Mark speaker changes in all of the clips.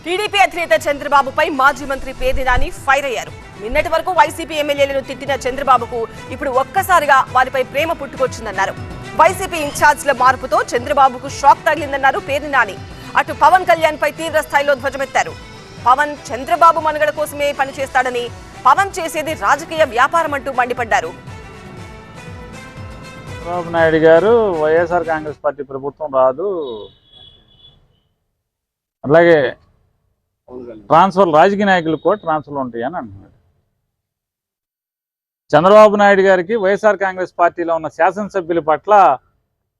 Speaker 1: TDP అధినేత చంద్రబాబుపై మాజీ మంత్రి పేర్ని నాని ఫైర్ అయ్యారు. నిన్నటి వరకు వైసీపీ ఎమ్మెల్యేలను తిట్టిన చంద్రబాబుకు ఇప్పుడు ఒక్కసారిగా వారిపై ప్రేమ పుట్టుకొచ్చిందన్నారు. వైసీపీ ఇన్ఛార్జ్ల మార్పుతో చంద్రబాబుకు షాక్ తగిలిందన్నారు పేర్ని నాని. అటు పవన్ కళ్యాణ్ పై తీవ్ర స్థాయిలో ధ్వజమెత్తారు. పవన్ చంద్రబాబు మనుగడ కోసమే పనిచేస్తాడని, పవన్ చేసేది రాజకీయ వ్యాపారం అంటూ మండిపడ్డారు.
Speaker 2: చంద్రబాబు నాయుడు గారు వైఎస్ఆర్ కాంగ్రెస్ పార్టీ ప్రభుత్వం రాదు, అలాగే ట్రాన్స్ఫర్ రాజకీయ నాయకులకు కూడా ట్రాన్స్ఫర్లు ఉంటాయని అంటున్నాడు. చంద్రబాబు నాయుడు గారికి వైఎస్ఆర్ కాంగ్రెస్ పార్టీలో ఉన్న శాసనసభ్యుల పట్ల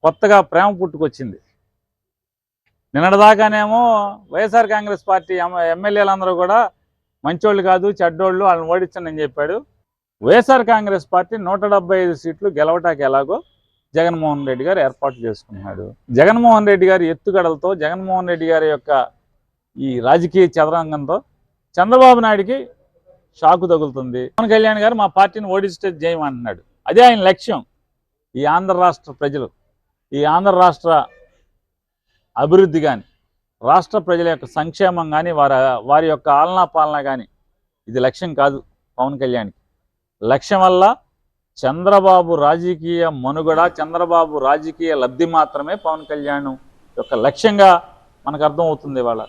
Speaker 2: కొత్తగా ప్రేమ పుట్టుకొచ్చింది. నిన్నటిదాకానేమో వైఎస్ఆర్ కాంగ్రెస్ పార్టీ ఎమ్మెల్యేలందరూ కూడా మంచోళ్ళు కాదు, చెడ్డోళ్ళు, వాళ్ళని ఓడించండి అని చెప్పాడు. వైఎస్ఆర్ కాంగ్రెస్ పార్టీ 175 సీట్లు గెలవటానికి ఎలాగో జగన్మోహన్ రెడ్డి గారు ఏర్పాటు చేసుకున్నాడు. జగన్మోహన్ రెడ్డి గారి ఎత్తుగడలతో, జగన్మోహన్ రెడ్డి గారి యొక్క ఈ రాజకీయ చదరంగంతో చంద్రబాబు నాయుడికి షాకు తగులుతుంది. పవన్ కళ్యాణ్ గారు మా పార్టీని ఓడిస్తే చేయమంటున్నాడు. అదే ఆయన లక్ష్యం. ఈ ఆంధ్ర రాష్ట్ర ప్రజలు, ఈ ఆంధ్ర రాష్ట్ర అభివృద్ధి కానీ, రాష్ట్ర ప్రజల యొక్క సంక్షేమం కానీ, వారి యొక్క ఆలనా పాలన కానీ ఇది లక్ష్యం కాదు పవన్ కళ్యాణ్కి. లక్ష్యం వల్ల చంద్రబాబు రాజకీయ మనుగడ, చంద్రబాబు రాజకీయ లబ్ధి మాత్రమే పవన్ కళ్యాణ్ యొక్క లక్ష్యంగా మనకు అర్థమవుతుంది ఇవాళ.